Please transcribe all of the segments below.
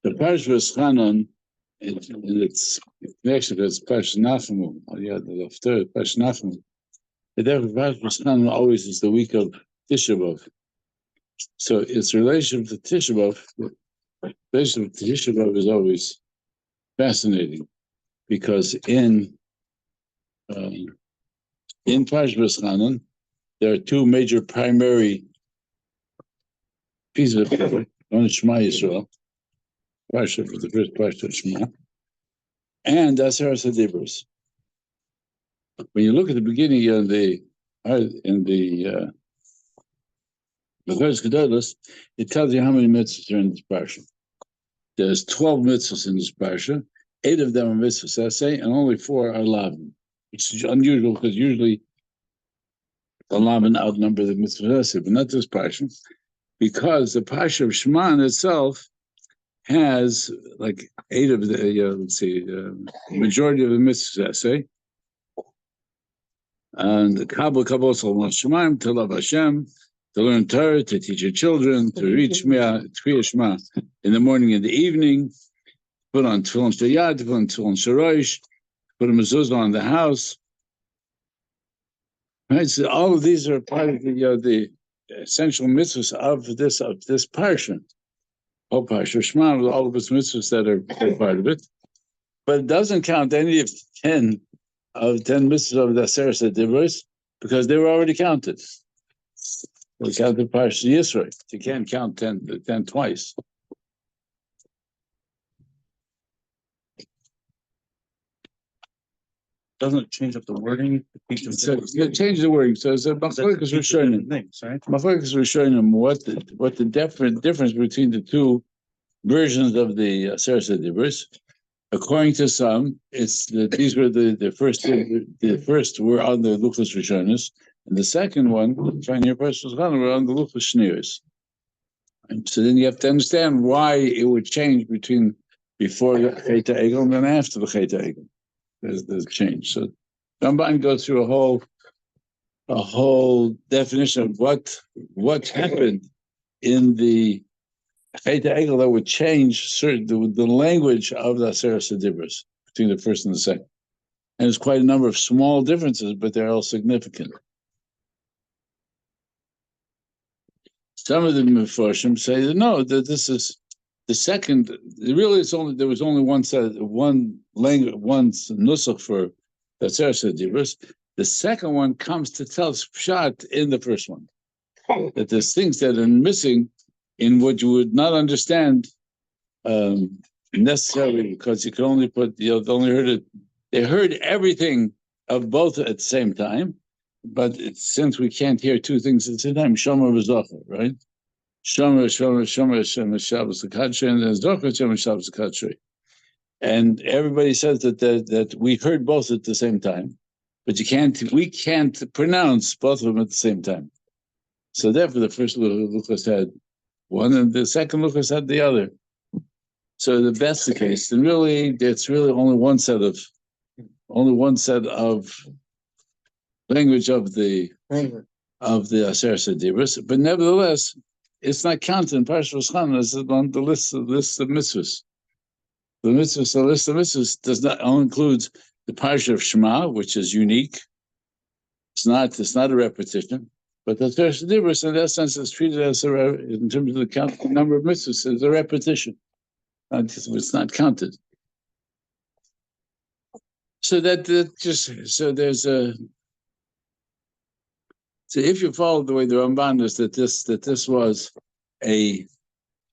The Parshas Vaeschanan, it's connection to Parshas Nachamu. The third Parshas Nachamu. The Parshas Vaeschanan always is the week of Tisha B'av. So its relationship to Tisha B'av is always fascinating, because in Parshas Vaeschanan there are two major primary pieces of it. One is Shema Yisrael, Parsha for the first Parsha of Shema, and that's HaRav Dibros. When you look at the beginning of the it tells you how many mitzvahs are in this parsha. There's 12 mitzvahs in this parsha. 8 of them are mitzvahs essay, and only 4 are lavin, which is unusual because usually the lavin outnumber the mitzvahs essay, but not this parsha, because the parsha of Shema itself has like 8 of the majority of the mitzvahs essay. And the Kabbalah Shemaim, to love Hashem, to learn Torah, to teach your children, to read Shema in the morning and the evening, put on Tefillin Shayad, to put on Tefillin Shorosh, put a mezuzah on the house. Right, so all of these are part of the essential mitzvahs of this parsha. Whole parsha Shema, with all of its mitzvahs that are part of it, but it doesn't count any of 10 mitzvahs of the Aseret Dibros, because they were already counted. We counted Parshas Yisro. You can't count 10 twice. Doesn't it change up the wording? So it change the wording. So it's a Machlokes Rishonim. Machlokes Rishonim. What the difference between the two versions of the Aseret Dibros? According to some, it's that these were the first were on the Luchos Rishonos, and the second one, Parshas Vaeschanan, were on the Luchos Shnius. And so then you have to understand why it would change between before the Chet Egel and then after the Chet Egel. There's change. So Ramban goes through a whole definition of what happened in the Chet Egel that would change the language of the Aseret Dibros between the first and the second. And there's quite a number of small differences, but they're all significant. Some of the Mefarshim say that no, that this is the second. Really, there was only one language, one nusach for the Aseret Dibros. The second one comes to tell Pshat in the first one, that there's things that are missing in what you would not understand necessarily, because you could only put, they heard everything of both at the same time, but since we can't hear two things at the same time, Shomer v'Zocher, right? Shomer, Shabbos L'Kadshei, and then Zocher, Shomer, Shabbos L'Kadshei. And everybody says that we heard both at the same time, but we can't pronounce both of them at the same time. So therefore, the first Luchos had one, and the second Luchos had the other. So if that's the case, then really it's really only one set of language of the Aseret Dibros. But nevertheless, it's not counted in Parshas Vaeschanan as on the list of mitzvahs. The list of mitzvahs does not include the Parsha of Shema, which is unique. It's not a repetition. But the Aseret Dibros, in that sense, is treated as in terms of the number of mitzvahs, as a repetition. It's not counted. So so if you follow the way the Ramban is, that this was a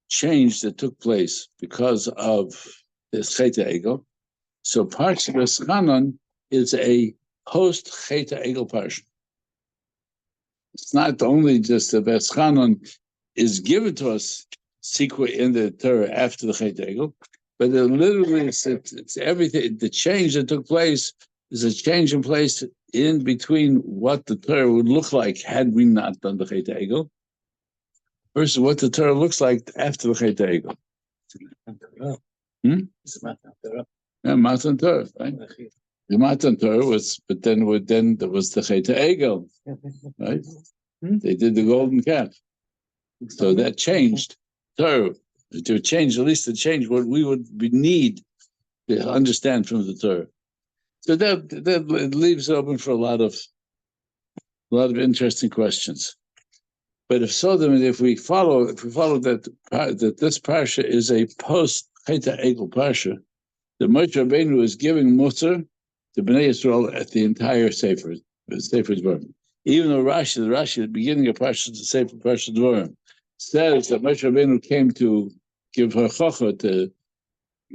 change that took place because of this Chet Egel. So Parshas Vaeschanan is a post Chet Egel parsha. It's not only just the Vaeschanan is given to us in the Torah after the Chet Egel, but it literally it's everything. The change that took place is a change in place in between what the Torah would look like had we not done the Chet Egel versus what the Torah looks like after the Chet Egel. Yeah, Matan Torah, right? The Matan Torah was, but then there was the Chet Egel, right? They did the golden calf, so that changed Torah. to change, at least to change what we would need to understand from the Torah. So that leaves it open for a lot of interesting questions. But if so, then if we follow that this parsha is a post Cheta Egel parsha, the Moshe Rabbeinu is giving Mutzar to Bnei Yisrael at the entire Sefer Dvarim. Even though Rashi, at the beginning of Parshas, the Sefer Parshas Dvarim, says that Moshe Rabbeinu came to give Harchacha to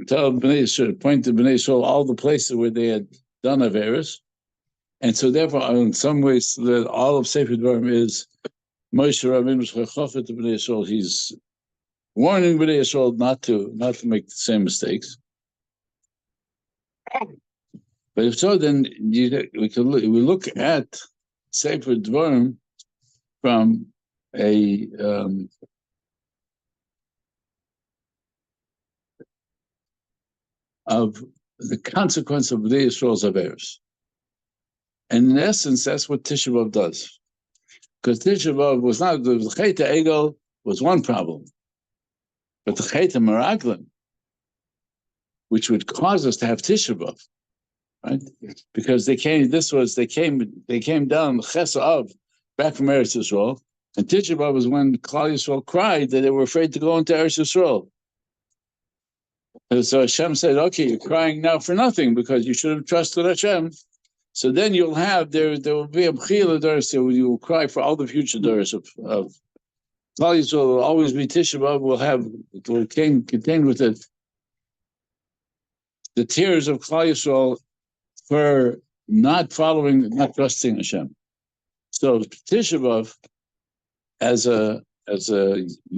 tell Bnei Yisrael, point to Bnei Yisrael all the places where they had done Averis, and so therefore, in some ways, that all of Sefer Dvarim is Moshe Rabbeinu's Harchacha to Bnei Yisrael. He's warning Bnei Yisrael not to make the same mistakes. But if so, then we look at Sefer Dvarim from a of the consequence of Bnei Yisrael's Averis. And in essence, that's what Tisha B'Av does. Because Tisha B'Av was not, the Cheta Egel was one problem. But the Cheta Meraglim, which would cause us to have Tisha B'Av, right? Because they came down Ches Av back from Eretz Yisrael, and Tisha B'Av was when Klal Yisrael cried that they were afraid to go into Eretz Yisrael. And so Hashem said, okay, you're crying now for nothing because you should have trusted Hashem. So then you'll have, there will be a B'chila Doris, so you will cry for all the future Doris of Klal Yisrael. Will always be Tisha B'Av, it will contain with it the tears of Klal Yisrael for not trusting Hashem. So Tisha B'Av, as a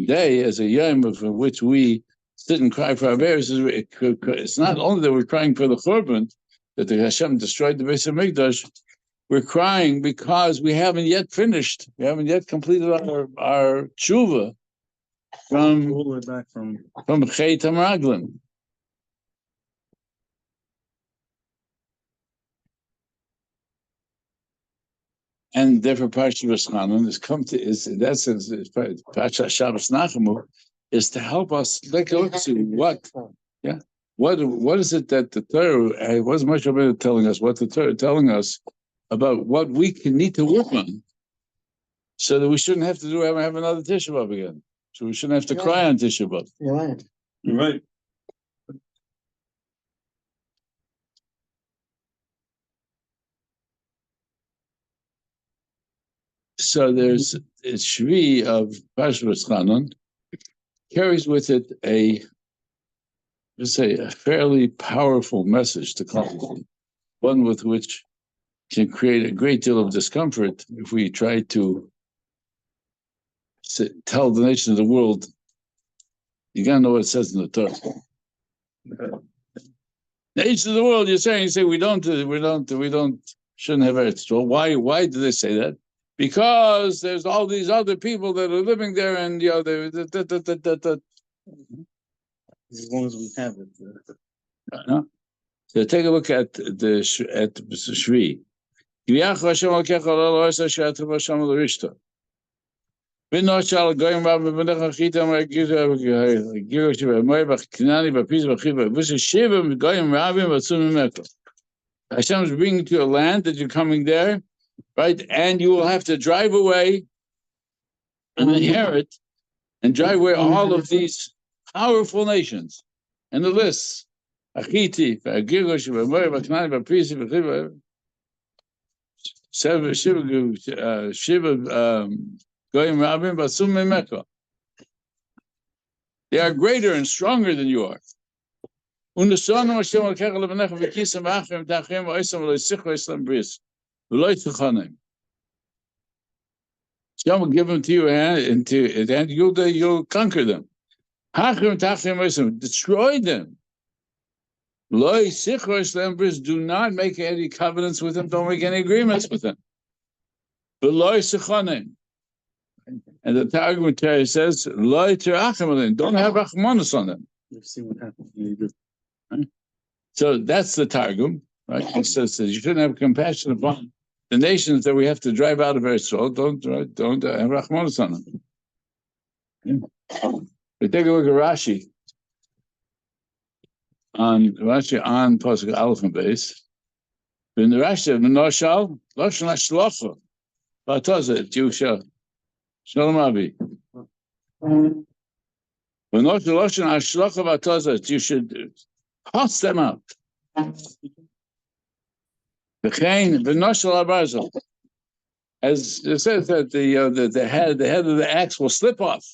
day, as a yom of which we sit and cry for our bears, it's not only that we're crying for the Churban, that the Hashem destroyed the Beis HaMikdash, we're crying because we haven't yet finished, we haven't yet completed our tshuva from Chet HaMeraglim. And therefore, Parshas Vaeschanan Parshas Shabbos Nachamu, is to help us take a look to what is it that the Torah, what is Moshe Rabbeinu telling us, what the Torah telling us about what we need to work on, so that we shouldn't have to have another Tisha B'Av again. So we shouldn't have to cry on Tisha B'Av. You're right. So there's a Shvi of Parshas Vaeschanan carries with it a fairly powerful message to Klal, one with which can create a great deal of discomfort if we try to tell the nation of the world, you gotta know what it says in the Torah. Nation of the world, you say we shouldn't have Eretz Yisrael. Why do they say that? Because there's all these other people that are living there, and as long as we have it. So take a look at the Shvi. Hashem is bringing you to a land that you're coming there, right? And you will have to drive away and inherit and drive away all of these powerful nations. And the list. Achiti, Gigosh, Knani, Prisi, Shiva, Goyim Rabim, Basum Mecca. They are greater and stronger than you are. Hashem will give them to you, and you'll conquer them. Destroy them. Do not make any covenants with them. Don't make any agreements with them. And the Targum says, don't have rachmanos on them. You've seen what happens when you do. So that's the Targum, right? It says that you shouldn't have compassion upon the nations that we have to drive out of Eretz Yisrael. Don't have rachmanos on them. But take a look at Rashi on Pasuk Aleph and Beis. In the Rashi of Menoshal, Lashon Hashlocha, Bataza, Yusha, Shalom Abi. Menoshal Lashon Hashlocha Bataza, you should toss them out. The Chain, Menoshal Abarzel. As it says that the head of the axe will slip off.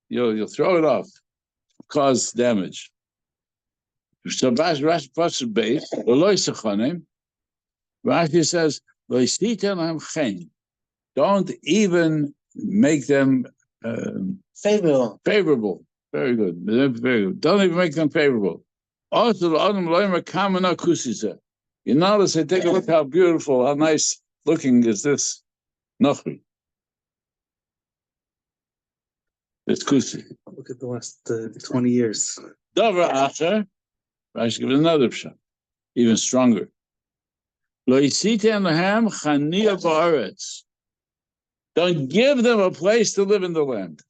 You'll throw it off, cause damage. So Rashi base, Rashi says, don't even make them favorable. Very good. Very good. Don't even make them favorable. Also, you notice, take a look how beautiful, how nice looking is this Nochri. It's kusi. Look at the last 20 years. Davar acher, Rashi gives another pshat, even stronger. Lo yisiten lahem chaniya ba'aretz. Don't give them a place to live in the land.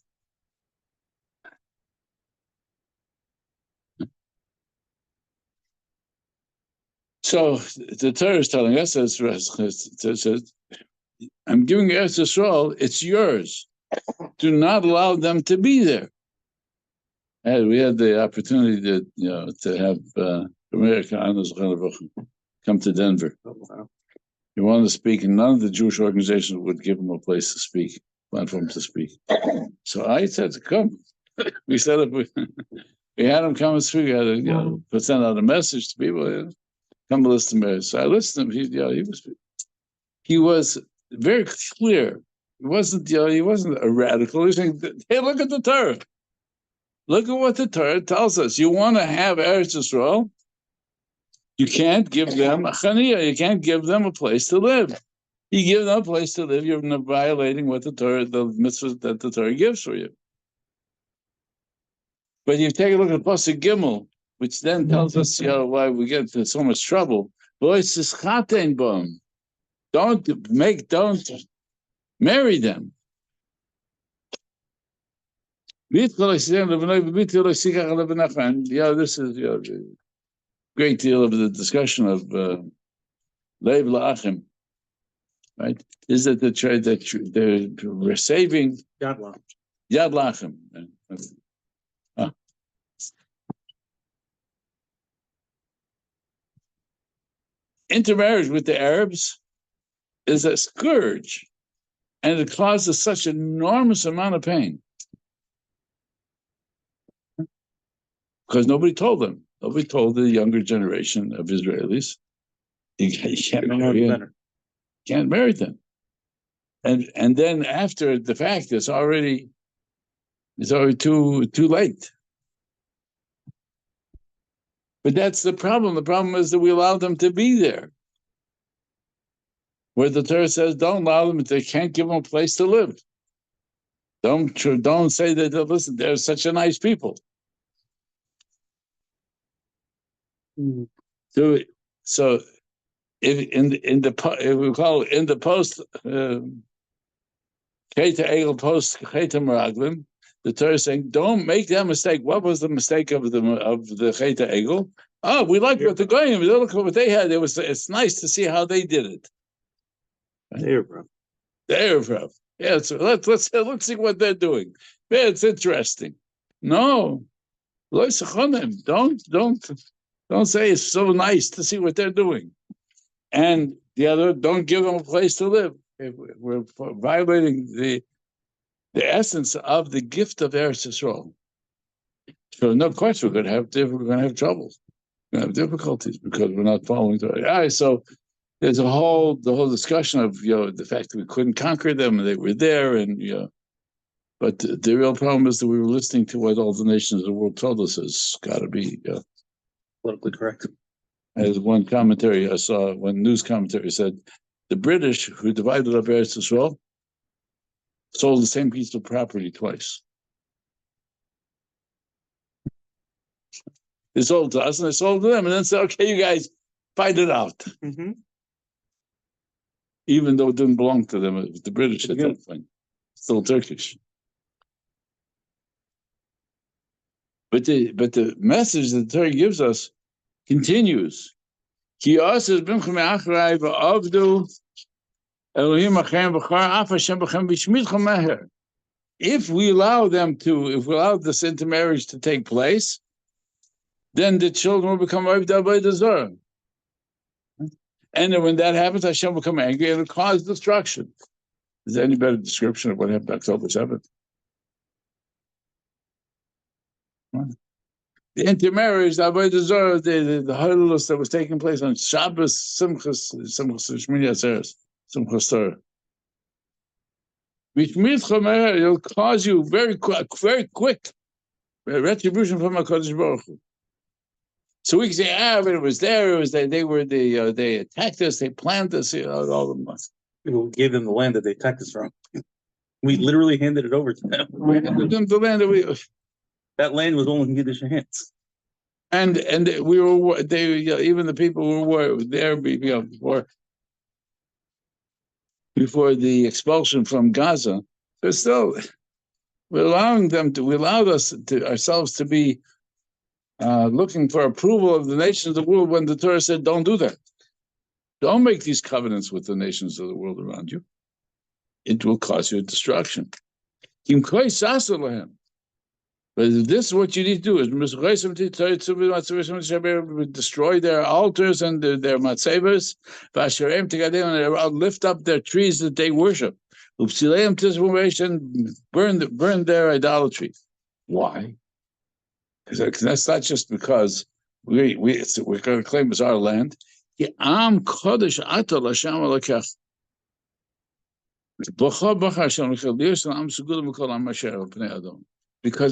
So the Torah is telling us, it says, I'm giving you Eretz Yisrael, it's yours. Do not allow them to be there. And we had the opportunity to have America come to Denver. Oh, wow. He wanted to speak, and none of the Jewish organizations would give him a place to speak, platform to speak. So I said to come. We set up. We had him come and speak. We had to send out a message to people. Come to listen to me. So I listened to him. He was very clear. He wasn't a radical. He was saying, "Hey, look at the Torah. Look at what the Torah tells us. You want to have Eretz Yisrael? You can't give them a chaniyah. You can't give them a place to live. You give them a place to live, you're violating what the mitzvah that the Torah gives for you. But you take a look at Pasuk Gimel, which then tells us why we get into so much trouble. Don't marry them. This is a great deal of the discussion of Leiv La'achim, right? Is that they're saving Yad La'achim. Intermarriage with the Arabs is a scourge, and it causes such an enormous amount of pain. Because nobody told them. Nobody told the younger generation of Israelis, you can't marry them. Can't marry them. And then after the fact, it's already too late. But that's the problem. The problem is that we allow them to be there. Where the Torah says, don't allow them, they can't give them a place to live. Don't say that, listen, they're such a nice people. So if we call it in the post Cheta Egel post Cheta Meraglim, the Torah is saying, don't make that mistake. What was the mistake of the Cheta Egel? Oh, we like what they're going. Look at what they had. It's nice to see how they did it. The Erev. Yeah, so let's see what they're doing. Yeah, it's interesting. No, don't say it's so nice to see what they're doing. And the other, don't give them a place to live. We're violating the essence of the gift of Eretz Yisrael. So no question, we're going to have troubles. We're going to have difficulties because we're not following the right. So there's the whole discussion of the fact that we couldn't conquer them and they were there, and but the real problem is that we were listening to what all the nations of the world told us has got to be politically correct. As one commentary I saw, one news commentary said, the British who divided up Eretz Yisrael sold the same piece of property twice. They sold to us and they sold to them, and then said, okay, you guys fight it out. Mm-hmm. Even though it didn't belong to them, it was the British at that point. Still Turkish. But the message that the Torah gives us continues. Ki asas bimchem me'achrei v'avdu Elohim achem v'char af Hashem b'chem v'shmitchem meher. If we allow this intermarriage to take place, then the children will become Oivdei Avodah Zarah. And then when that happens, Hashem will become angry and it'll cause destruction. Is there any better description of what happened October 7th? The intermarriage, the Avodah Zarah, the Halilus that was taking place on Shabbos, Simchas Shmini Atzeres, Simchas Torah. It'll cause you very quick retribution from HaKadosh Baruch Hu. So we can say, but it was there. It was they attacked us. They planned us. All of them. We gave them the land that they attacked us from. We literally handed it over to them. We handed them the land that land was only in Yiddish hands. And we were even the people who were there before the expulsion from Gaza. But still, we allowed ourselves to be looking for approval of the nations of the world when the Torah said, don't do that. Don't make these covenants with the nations of the world around you. It will cause you destruction. But this is what you need to do: is destroy their altars and their matzevos, and lift up their trees that they worship, and burn their idolatry. Why? Because that's not just because we're going to claim it's our land. Because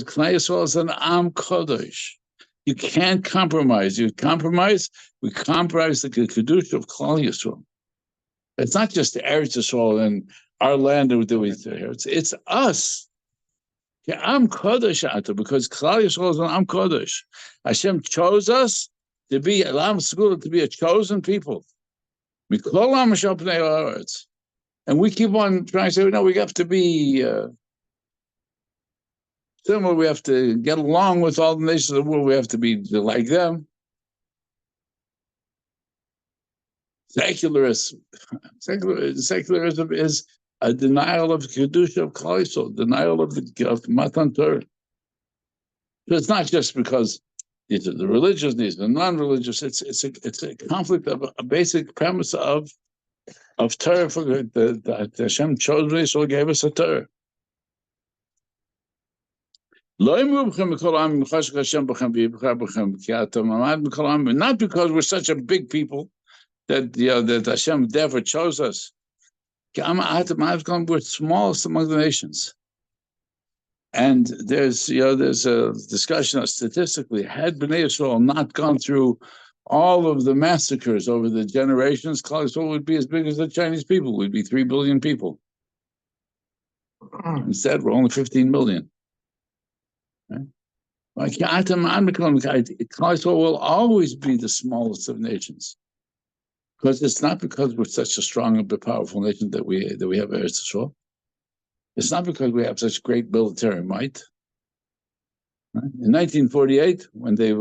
Klai Yisrael is an Am Kodesh. You can't compromise. We compromise the Kedusha of Klal Yisrael. It's not just the Eretz Yisrael and our land that we inherit. It's us. Am Kodesh Ata, because Klal Yisrael is an Am Kodesh. Hashem chose us to be a chosen people. And we keep on trying to say, no, we have to be similar. We have to get along with all the nations of the world. We have to be like them. Secularism is a denial of Kedusha of Klal Yisrael, denial of Matan Torah. So it's not just because these are the religious, these are the non-religious. It's a conflict of a basic premise of Torah. That Hashem chose Israel, gave us a Torah. Not because we're such a big people that Hashem therefore chose us. We're smallest among the nations. And there's a discussion of statistically, had Bnei Yisrael not gone through all of the massacres over the generations, Klal Yisrael would be as big as the Chinese people. We'd be 3 billion people. Instead, we're only 15 million. Right? Klal Yisrael will always be the smallest of nations, because it's not because we're such a strong and powerful nation that we have Eretz Yisrael. It's not because we have such great military might. Right? In 1948, when they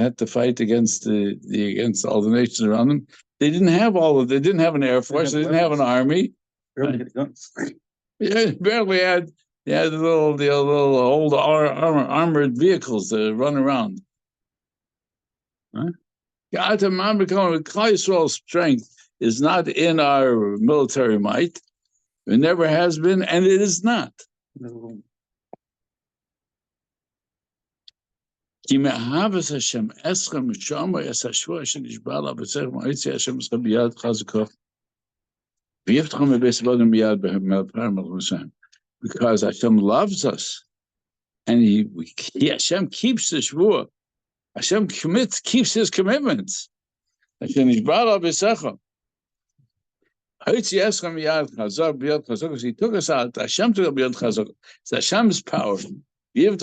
had to fight against against all the nations around them, they didn't have they didn't have an air force, they didn't have an army. Barely had guns. Yeah, barely had. They had the little old armored vehicles that run around. Right? Klal Yisrael's strength is not in our military might. It never has been, and it is not. No. Because Hashem loves us, and Hashem keeps the shvua. Hashem keeps His commitments. Hashem yishbal b'secha. He took us out. Hashem took up b'yad chazak. It's Hashem's power. You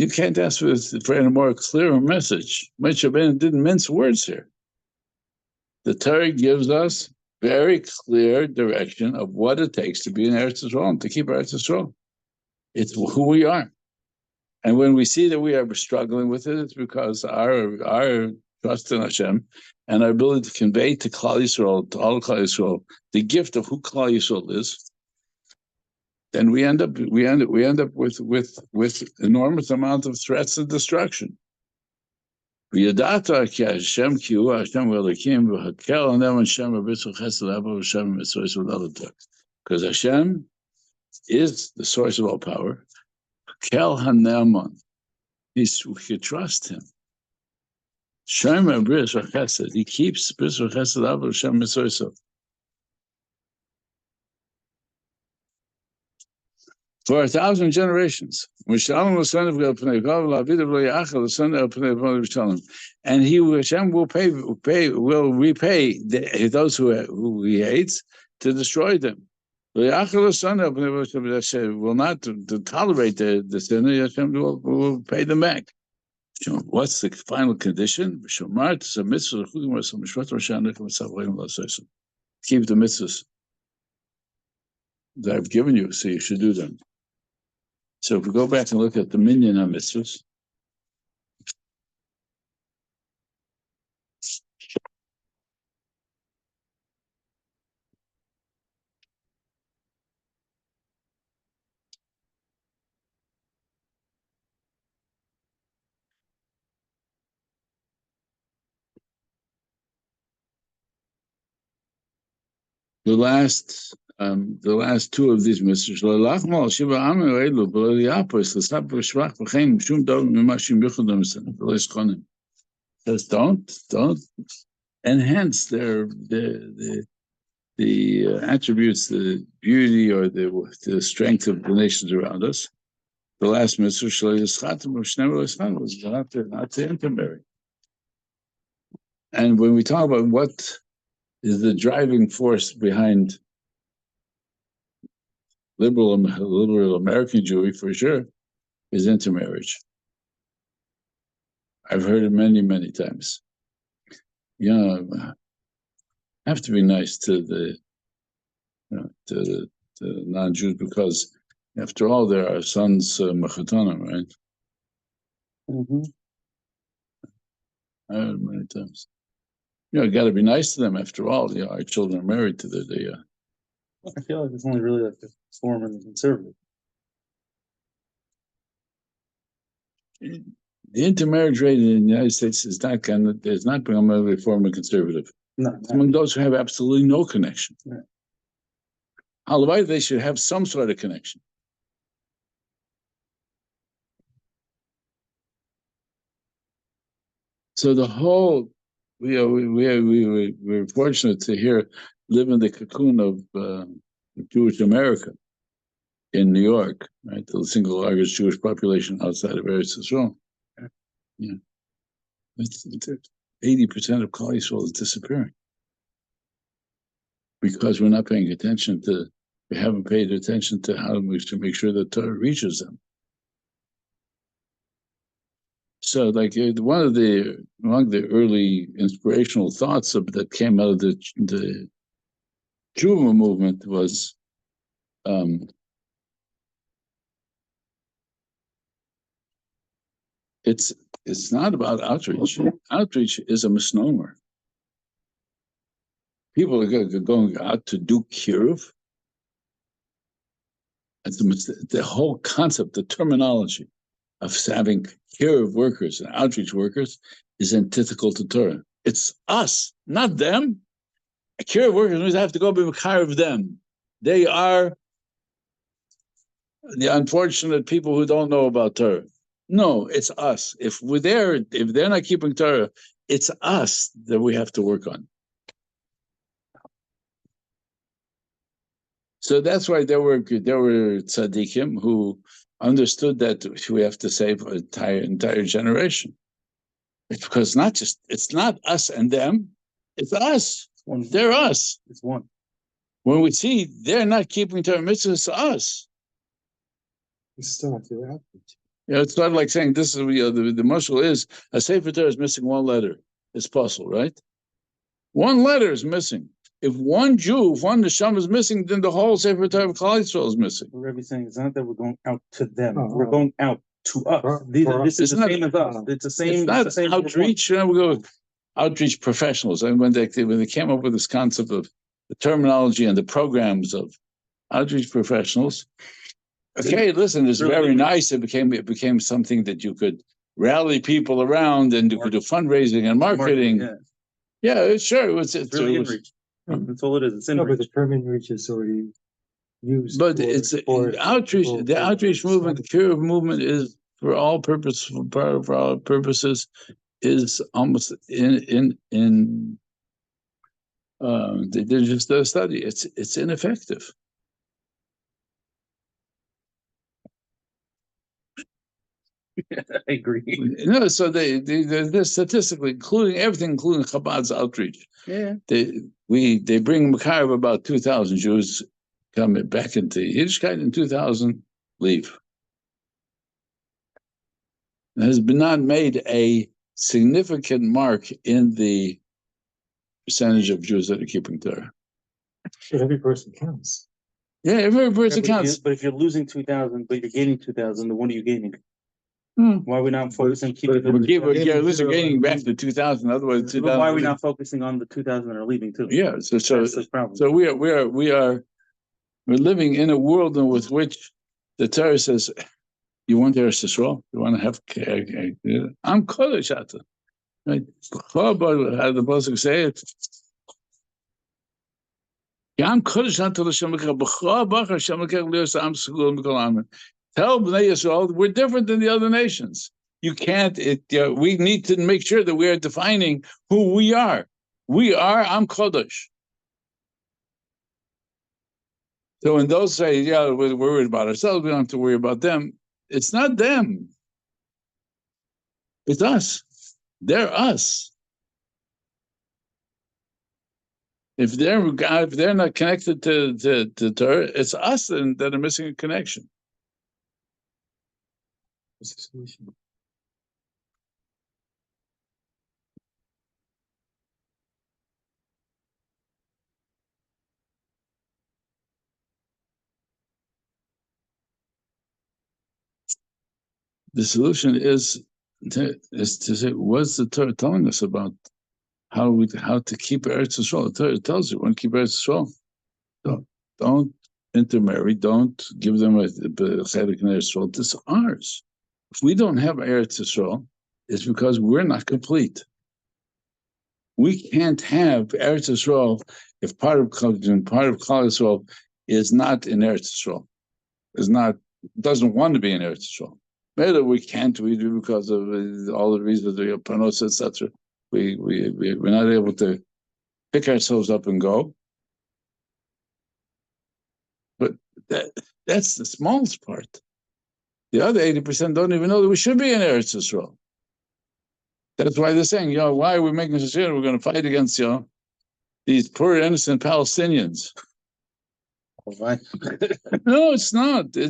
can't ask for any more clearer message. Moshe Rabbeinu didn't mince words here. The Torah gives us very clear direction of what it takes to be in Eretz Yisrael and to keep Eretz Yisrael. It's who we are. And when we see that we are struggling with it, it's because our trust in Hashem and our ability to convey to Klal Yisrael, to all Klal Yisrael, the gift of who Klal Yisrael is, then we end up with enormous amount of threats and destruction. Because Hashem is the source of all power. Kel HaNe'aman, we can trust him. Shomer bris v'chesed, he keeps bris v'chesed av Hashem mitzvah. For 1,000 generations, and he, Hashem, will repay those who he hates to destroy them. Will not to tolerate the sinner. Hashem will pay them back. What's the final condition? Keep the mitzvahs that I've given you, so you should do them. So if we go back and look at the minyan on mitzvahs, the last two of these mitzvahs, says don't enhance the attributes, the beauty or the strength of the nations around us. The last mitzvah was not to intermarry. And when we talk about what is the driving force behind liberal American Jewry, for sure, is intermarriage. I've heard it many, many times. Have to be nice to the non-Jews because, after all, they're our sons' machatanim, right? Mm-hmm. I heard it many times. Got to be nice to them. After all, our children are married to their. I feel like it's only really like the reform and the conservative. The intermarriage rate in the United States is not become a reform and conservative. No, among those who have absolutely no connection. Right. Otherwise, they should have some sort of connection. So the whole, we're fortunate to live in the cocoon of Jewish America in New York, right? The single largest Jewish population outside of Eretz Yisrael. Yeah, 80% of Klal Yisrael is disappearing because we're not paying attention to. We haven't paid attention to how to make sure that Torah reaches them. So, like among the early inspirational thoughts that came out of the Tshuva movement was it's not about outreach. Outreach is a misnomer. People are going out to do kiruv. The whole concept, the terminology of having kiruv workers and outreach workers is antithetical to Torah. It's us, not them. Kiruv workers means I have to go be mekar of them. They are the unfortunate people who don't know about Torah. No, it's us. If they're not keeping Torah, it's us that we have to work on. So that's why there were tzaddikim who understood that we have to save an entire generation. It's because it's not us and them, it's us. They're us. It's one. When we see they're not keeping Torah mitzvahs, it's us. We still have to act. It's sort of like saying this is the mashal is a Sefer Torah is missing one letter. It's possible, right? One letter is missing. if one neshama is missing, then the whole Sefer Torah of Klal Yisrael is missing. What Rebbe's saying is not that we're going out to them. We're going out to us. This is the same as us. It's the same. It's not the same outreach. We go outreach professionals. And when they came up with this concept of the terminology and the programs of outreach professionals, okay, listen, it's very nice. It became something that you could rally people around, and you could do fundraising and marketing. Yeah, sure. It's really inreach. That's all it is. It's inreach. But the term inreach is already used. But it's outreach. The outreach movement, the Kiruv movement, is for all purposes is almost in they did just a study. It's ineffective. I agree. No, so they're statistically, including everything, including Chabad's outreach. Yeah. They bring Makarev about 2,000 Jews come back into Yiddishkeit, in 2,000 leave. It has been not made a significant mark in the percentage of Jews that are keeping Torah. But every person counts. Yeah, every person counts. But if you're losing 2,000, but you're gaining 2,000, then what are you gaining? Why are we not focusing on keeping We're gaining back to 2,000. Otherwise, 2,000. Why are we not focusing on the 2,000 that are leaving too? Yeah, so That's the problem. So we're living in a world in which the Torah says, you want Eretz Yisrael? You want to have I'm Kodesh Ata. Right? How the Pasuk say it? I'm Kodesh Ata l'Shem Lekach. B'chol Bachar Hashem Lekach Lios Am Segul Mikol Amen. Tell Bnei Yisrael we're different than the other nations. You can't. We need to make sure that we are defining who we are. We are Am Kodesh. So when those say, "Yeah, we're worried about ourselves. We don't have to worry about them," it's not them. It's us. They're us. If they're not connected to Torah, it's us that are missing a connection. What's the solution? The solution is to say, what's the Torah telling us about how to keep Eretz Yisrael? The Torah tells you, want to keep Eretz Yisrael. Don't intermarry. Don't give them a chedek in Eretz Yisrael. This is ours. If we don't have Eretz Yisrael, it's because we're not complete. We can't have Eretz Yisrael if part of Klal Yisrael is not in Eretz Yisrael, doesn't want to be in Eretz Yisrael. Maybe we can't. We do because of all the reasons, the Parshas, etc. We're not able to pick ourselves up and go. But that's the smallest part. The other 80% don't even know that we should be in Eretz Yisrael. That's why they're saying, why are we making such a we're going to fight against, these poor innocent Palestinians. Right. No, it's not. We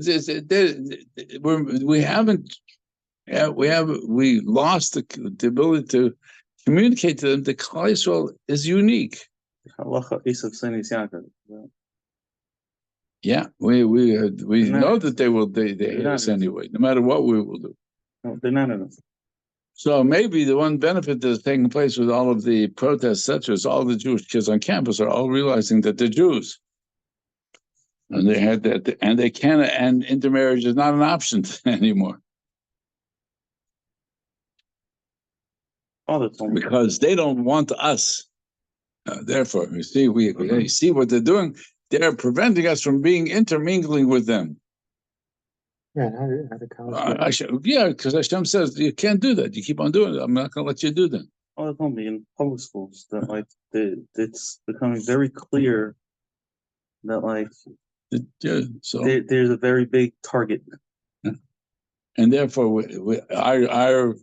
lost the ability to communicate to them that Klal Yisrael is unique. Yeah, we know that they hate us anyway, no matter what we will do. No, they're not enough. So maybe the one benefit that's taking place with all of the protests, such as all the Jewish kids on campus are all realizing that they're Jews. And they had that, and they can, and intermarriage is not an option anymore. Because they don't want us. Therefore, you see, we see what they're doing. They're preventing us from intermingling with them. Yeah, because Hashem says you can't do that. You keep on doing it. I'm not going to let you do that. Oh, it's only in public schools that it's becoming very clear that there's a very big target, and therefore our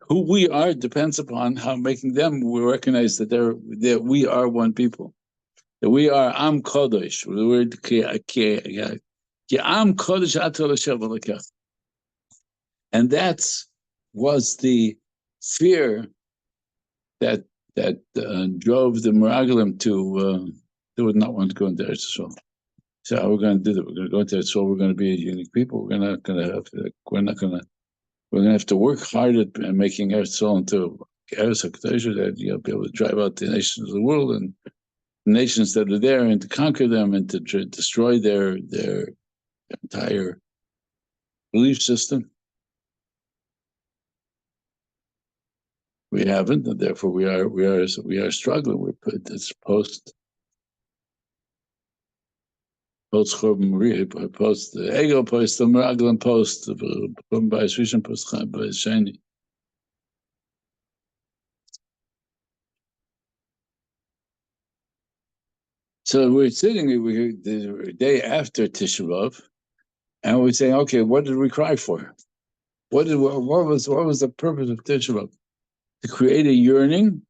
who we are depends upon how making them we recognize that we are one people, that we are Am Kodesh. The word Am Kodesh Ato L'Shem Lekach, and that was the fear that that drove the Meraglim to they would not want to go into Eretz Yisrael. So how we're going to do that? We're going to go into Eretz Yisrael. We're going to be a unique people. We're not going to have to work hard at making Eretz Yisrael into Eretz HaKadosh, that you'll be able to drive out the nations of the world and the nations that are there, and to conquer them and to destroy their entire belief system. We haven't, and therefore we are struggling. We put this post the ego post the Meraglim post by Shvishan post by Shani. So we're sitting the day after Tisha B'Av, and we're saying, okay, what did we cry for? What was the purpose of Tisha B'Av? To create a yearning,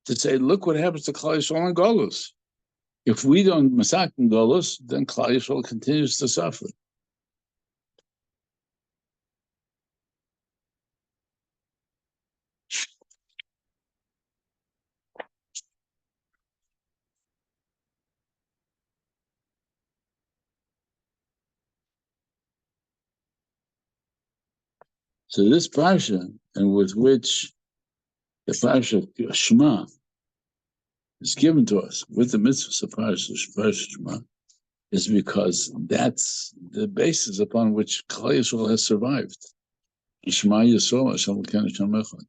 to say, look what happens to Klal Yisrael and Golus. If we don't masak in Golus, then Klal Yisrael continues to suffer. So this parsha, and with which the parsha Shema is given to us, with the mitzvah of parsha Shema, is because that's the basis upon which Klal Yisrael has survived. Shema Yisrael Hashem Elokeinu Hashem Echad.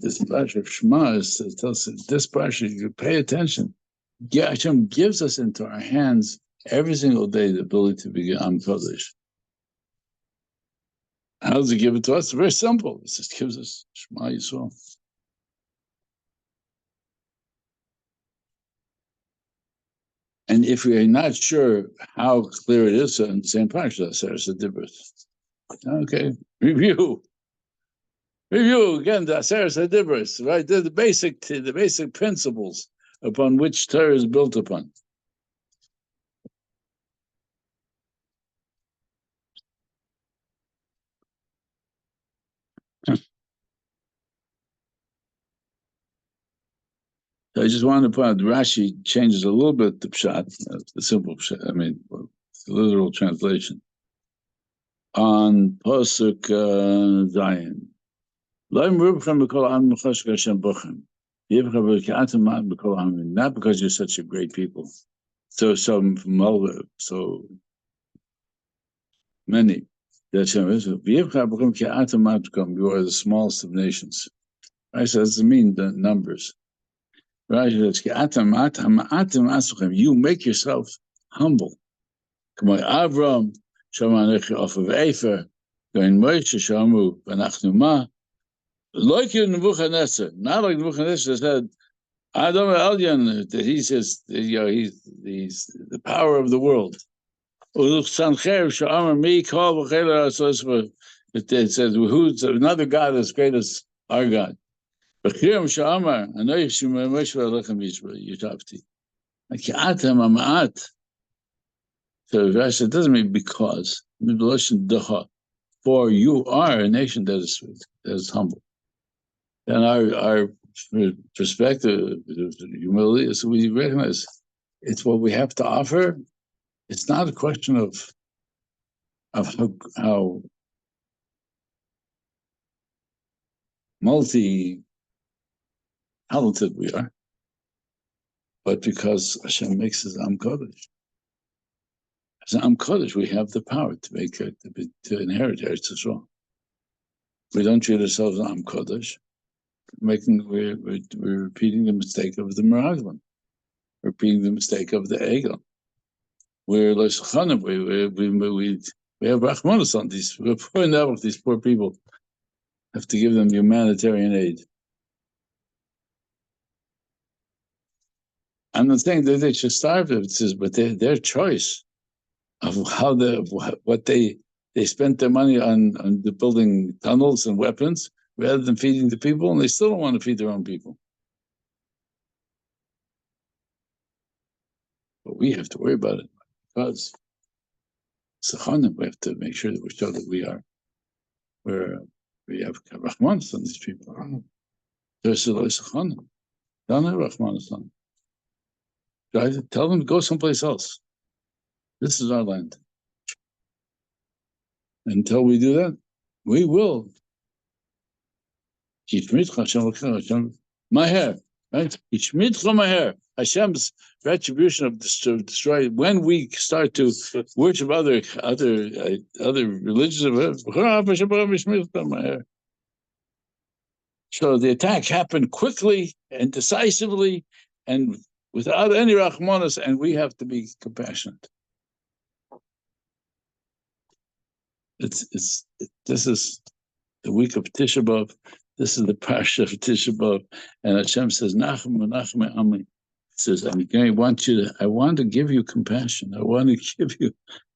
This parsha of Shema tells us this parsha. You pay attention. Hashem gives us into our hands every single day the ability to be Am Kodesh. How does he give it to us? It's very simple. It just gives us Shema Yisrael. And if we are not sure how clear it is in the same Parshas, there's a difference. Okay, review again. The Aseres HaDibros, right? They're the basic principles upon which Torah is built upon. So I just wanted to point out Rashi changes a little bit the pshat, the simple pshat. I mean, the literal translation on Pasuk Zayin. Not because you're such a great people, so many. You are the smallest of nations. Right? So that doesn't mean the numbers. You make yourself humble. Come on, Avram, Shamanechi off of Efer, going Moshe Shamu, Banachnuma. Like in Nebuchadnezzar, not like Nebuchadnezzar said, Adam Elyon, that he says, he's the power of the world. It says, who's another God as great as our God? So Rashi, it doesn't mean because. For you are a nation that is humble. And our perspective, humility, is we recognize it's what we have to offer. It's not a question of how multi-talented we are, but because Hashem makes us Am Kodesh. As Am Kodesh, we have the power to inherit Eretz Yisrael. We don't treat ourselves as Am Kodesh. We're repeating the mistake of the Meraglim, repeating the mistake of the Egel. We're Vaeschanan. We have Rachmanos on these. We're poor now of these poor people. Have to give them humanitarian aid. I'm not saying that they should starve, but their choice of how what they spent their money on the building tunnels and weapons rather than feeding the people, and they still don't want to feed their own people. But we have to worry about it because we have to make sure that we're sure that we're We have Rahmanas on these people. There's a Vaeschanan. Don't have Rahmanas on. Guys, tell them to go someplace else. This is our land. Until we do that, we will. My hair, right? My hair. Hashem's retribution of destroy when we start to worship other religions. So the attack happened quickly and decisively, and without any rachmanas, and we have to be compassionate. This is the week of Tisha B'Av. This is the Parsha of Tisha B'Av, and Hashem says, "Nachem, Nachem, Ami." Says, I want to give you compassion. I want to give you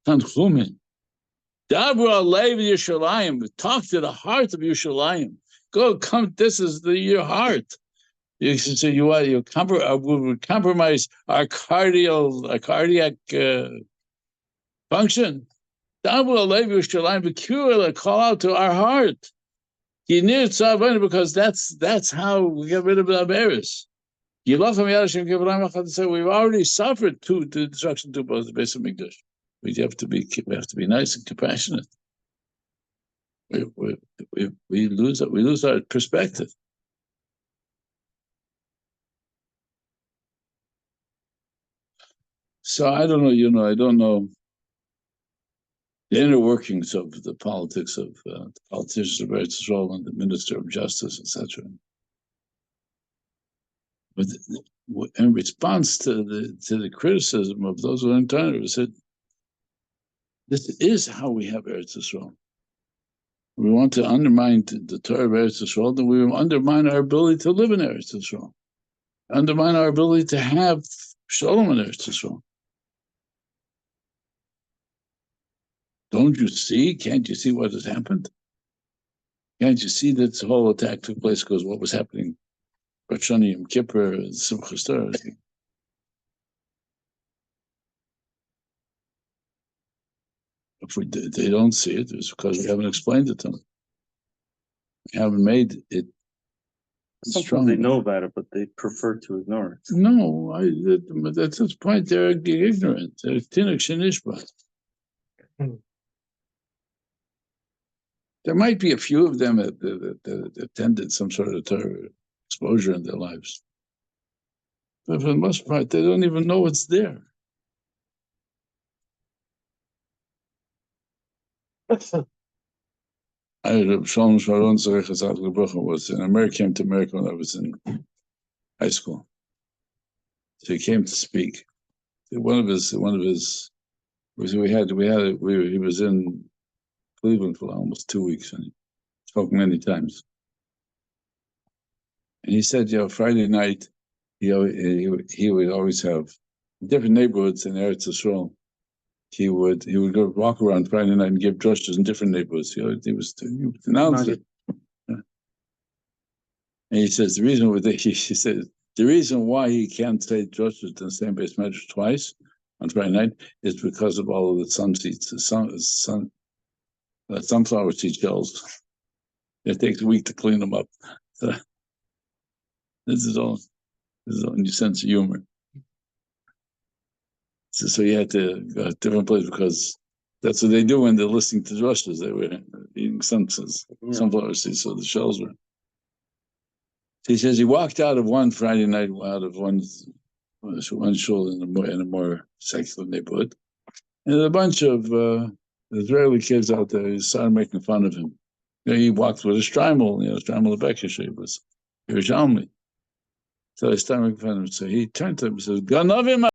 tanchumin. Dabra alev Yerushalayim. Talk to the heart of Yerushalayim. Go, come. This is your heart. You say you would compromise our cardiac function. Dabra alev Yerushalayim. B'kura, call out to our heart. Because that's how we get rid of the Averis. We've already suffered the destruction to both the base of Mikdash. We have to be nice and compassionate. We lose our perspective. So I don't know. I don't know the inner workings of the politics of the politicians of Eretz Yisrael and the Minister of Justice, etc. But in response to the criticism of those who are in Torah, said, this is how we have Eretz Yisrael. We want to undermine the Torah of Eretz Yisrael, then we will undermine our ability to live in Eretz Yisrael, undermine our ability to have Shalom in Eretz Yisrael. Don't you see? Can't you see what has happened? Can't you see that this whole attack took place because what was happening? Vaeschanan, Yom Kippur, Simchas Torah. If they don't see it, it's because we haven't explained it to them. We haven't made it strong. They know about it, but they prefer to ignore it. No, at this point they're ignorant. They're tinuk shenishba. There might be a few of them that attended some sort of Torah exposure in their lives. But for the most part, they don't even know it's there. Shalom Sharon was an American, came to America when I was in high school. So he came to speak. He was in Cleveland for almost 2 weeks, and he spoke many times. And he said, Friday night, he would always have different neighborhoods in Eretz Yisrael. He would go walk around Friday night and give drushes in different neighborhoods. He would announce it. And he says the reason why he can't say drushes in the same base measure twice on Friday night is because of all of the sunflower seed shells. It takes a week to clean them up. So, this is all in your sense of humor. So you had to go to a different place because that's what they do when they're listening to drushes. They were eating sunflower seeds, so the shells were. He says he walked out of one Friday night, out of one shul in a more secular neighborhood, and a bunch of Israeli kids out there. He started making fun of him. He walked with a shtreimel, shtreimel Lebekishe was Yerushalmi. So they started making fun of him. So he turned to him and says, "Ganavim."